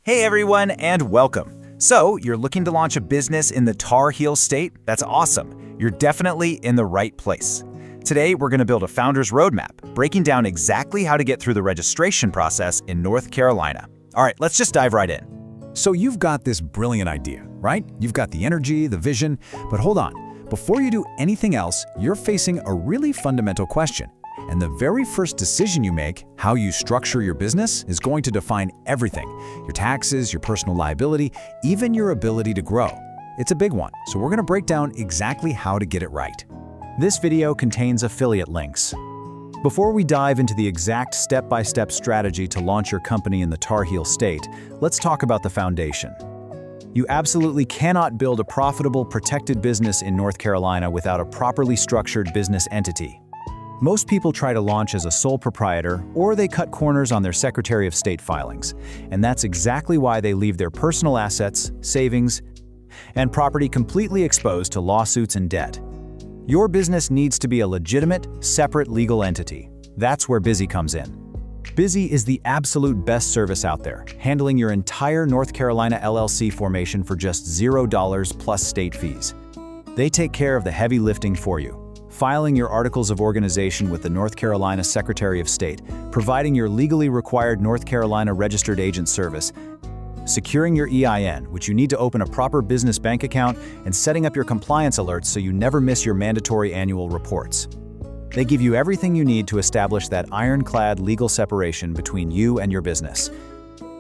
Hey everyone, and welcome. So, you're looking to launch a business in the Tar Heel state? That's awesome. You're definitely in the right place. Today, we're going to build a founder's roadmap, breaking down exactly how to get through the registration process in North Carolina. All right, let's just dive right in. So you've got this brilliant idea, right? You've got the energy, the vision, but hold on. Before you do anything else, you're facing a really fundamental question. And the very first decision you make, how you structure your business, is going to define everything. Your taxes, your personal liability, even your ability to grow. It's a big one, so we're going to break down exactly how to get it right. This video contains affiliate links. Before we dive into the exact step-by-step strategy to launch your company in the Tar Heel state, let's talk about the foundation. You absolutely cannot build a profitable, protected business in North Carolina without a properly structured business entity. Most people try to launch as a sole proprietor, or they cut corners on their Secretary of State filings. And that's exactly why they leave their personal assets, savings, and property completely exposed to lawsuits and debt. Your business needs to be a legitimate, separate legal entity. That's where Busy comes in. Busy is the absolute best service out there, handling your entire North Carolina LLC formation for just $0 plus state fees. They take care of the heavy lifting for you. Filing your articles of organization with the North Carolina Secretary of State, providing your legally required North Carolina registered agent service, securing your EIN, which you need to open a proper business bank account, and setting up your compliance alerts so you never miss your mandatory annual reports. They give you everything you need to establish that ironclad legal separation between you and your business.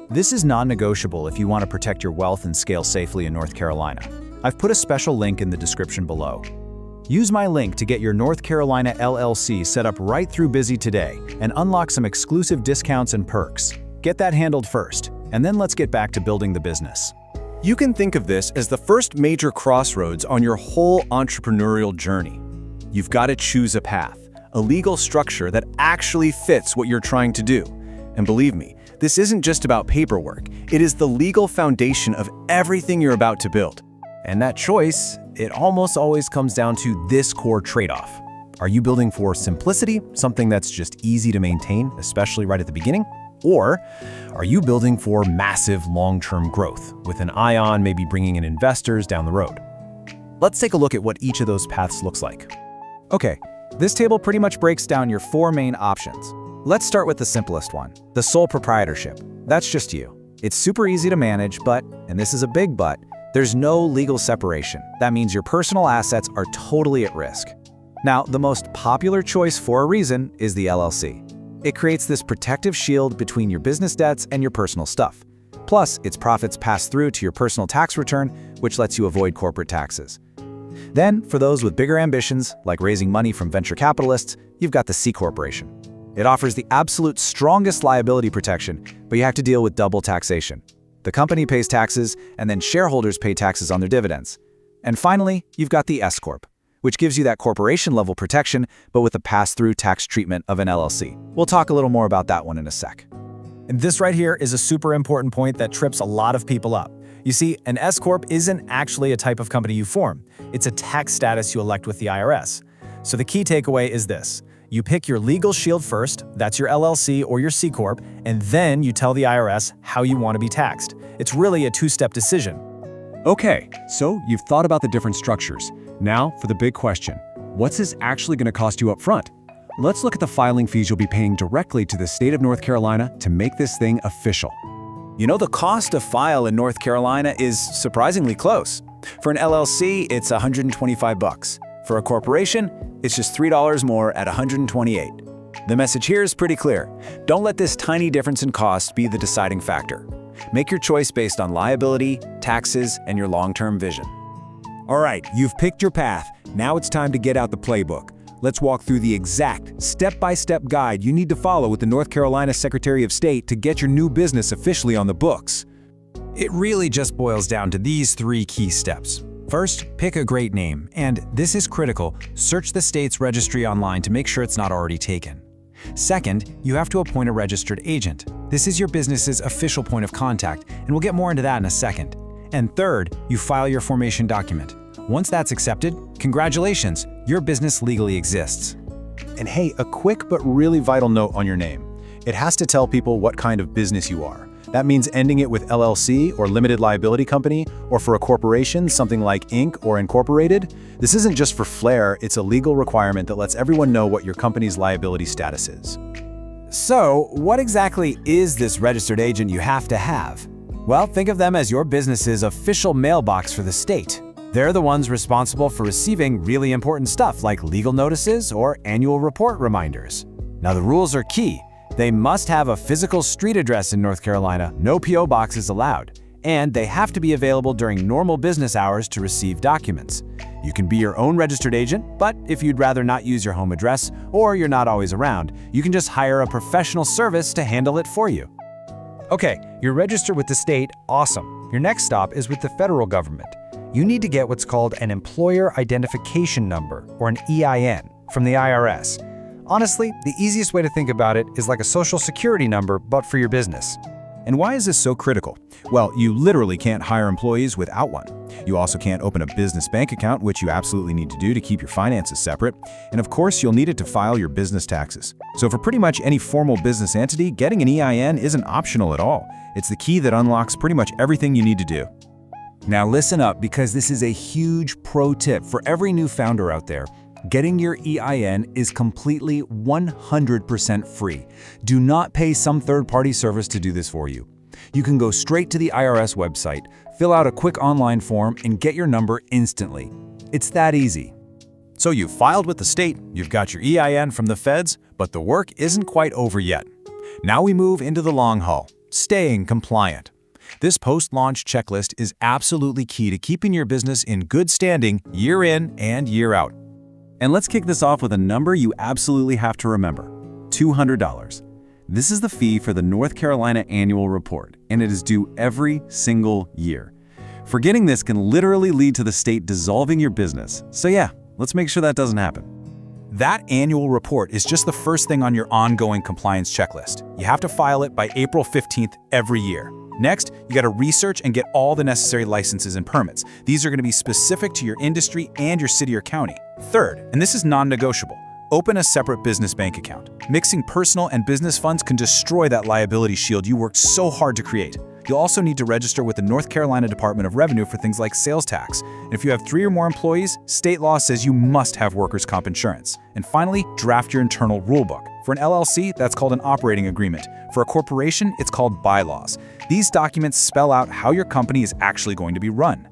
This is non-negotiable if you want to protect your wealth and scale safely in North Carolina. I've put a special link in the description below. Use my link to get your North Carolina LLC set up right through Busy today and unlock some exclusive discounts and perks. Get that handled first, and then let's get back to building the business. You can think of this as the first major crossroads on your whole entrepreneurial journey. You've got to choose a path, a legal structure that actually fits what you're trying to do. And believe me, this isn't just about paperwork. It is the legal foundation of everything you're about to build. And that choice, it almost always comes down to this core trade-off. Are you building for simplicity, something that's just easy to maintain, especially right at the beginning? Or are you building for massive long-term growth, with an eye on maybe bringing in investors down the road? Let's take a look at what each of those paths looks like. Okay, this table pretty much breaks down your four main options. Let's start with the simplest one, the sole proprietorship. That's just you. It's super easy to manage, but, and this is a big but, there's no legal separation. That means your personal assets are totally at risk. Now, the most popular choice for a reason is the LLC. It creates this protective shield between your business debts and your personal stuff. Plus, its profits pass through to your personal tax return, which lets you avoid corporate taxes. Then, for those with bigger ambitions, like raising money from venture capitalists, you've got the C-Corporation. It offers the absolute strongest liability protection, but you have to deal with double taxation. The company pays taxes, and then shareholders pay taxes on their dividends. And finally, you've got the S-Corp, which gives you that corporation-level protection, but with the pass-through tax treatment of an LLC. We'll talk a little more about that one in a sec. And this right here is a super important point that trips a lot of people up. You see, an S-Corp isn't actually a type of company you form. It's a tax status you elect with the IRS. So the key takeaway is this. You pick your legal shield first, that's your LLC or your C-Corp, and then you tell the IRS how you want to be taxed. It's really a two-step decision. Okay, so you've thought about the different structures. Now for the big question, what's this actually going to cost you up front? Let's look at the filing fees you'll be paying directly to the state of North Carolina to make this thing official. You know, the cost to file in North Carolina is surprisingly close. For an LLC, it's $125. For a corporation, it's just $3 more at $128. The message here is pretty clear. Don't let this tiny difference in cost be the deciding factor. Make your choice based on liability, taxes, and your long-term vision. All right, you've picked your path. Now it's time to get out the playbook. Let's walk through the exact step-by-step guide you need to follow with the North Carolina Secretary of State to get your new business officially on the books. It really just boils down to these three key steps. First, pick a great name, and this is critical, search the state's registry online to make sure it's not already taken. Second, you have to appoint a registered agent. This is your business's official point of contact, and we'll get more into that in a second. And third, you file your formation document. Once that's accepted, congratulations, your business legally exists. And hey, a quick but really vital note on your name. It has to tell people what kind of business you are. That means ending it with LLC or limited liability company, or for a corporation, something like Inc. or Incorporated. This isn't just for flair, it's a legal requirement that lets everyone know what your company's liability status is. So, what exactly is this registered agent you have to have? Well, think of them as your business's official mailbox for the state. They're the ones responsible for receiving really important stuff like legal notices or annual report reminders. Now, the rules are key. They must have a physical street address in North Carolina, no P.O. box is allowed, and they have to be available during normal business hours to receive documents. You can be your own registered agent, but if you'd rather not use your home address or you're not always around, you can just hire a professional service to handle it for you. Okay, you're registered with the state, awesome. Your next stop is with the federal government. You need to get what's called an Employer Identification Number, or an EIN, from the IRS. Honestly, the easiest way to think about it is like a social security number, but for your business. And why is this so critical? Well, you literally can't hire employees without one. You also can't open a business bank account, which you absolutely need to do to keep your finances separate. And of course, you'll need it to file your business taxes. So for pretty much any formal business entity, getting an EIN isn't optional at all. It's the key that unlocks pretty much everything you need to do. Now listen up, because this is a huge pro tip for every new founder out there. Getting your EIN is completely 100% free. Do not pay some third-party service to do this for you. You can go straight to the IRS website, fill out a quick online form, and get your number instantly. It's that easy. So you've filed with the state, you've got your EIN from the feds, but the work isn't quite over yet. Now we move into the long haul, staying compliant. This post-launch checklist is absolutely key to keeping your business in good standing year in and year out. And let's kick this off with a number you absolutely have to remember: $200. This is the fee for the North Carolina Annual Report, and it is due every single year. Forgetting this can literally lead to the state dissolving your business. So yeah, let's make sure that doesn't happen. That annual report is just the first thing on your ongoing compliance checklist. You have to file it by April 15th every year. Next, you got to research and get all the necessary licenses and permits. These are going to be specific to your industry and your city or county. Third, and this is non-negotiable, open a separate business bank account. Mixing personal and business funds can destroy that liability shield you worked so hard to create. You'll also need to register with the North Carolina Department of Revenue for things like sales tax. And if you have 3 or more employees, state law says you must have workers' comp insurance. And finally, draft your internal rulebook. For an LLC, that's called an operating agreement. For a corporation, it's called bylaws. These documents spell out how your company is actually going to be run.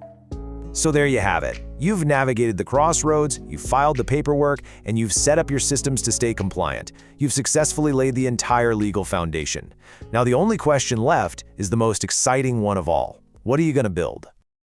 So there you have it. You've navigated the crossroads, you've filed the paperwork, and you've set up your systems to stay compliant. You've successfully laid the entire legal foundation. Now the only question left is the most exciting one of all. What are you going to build?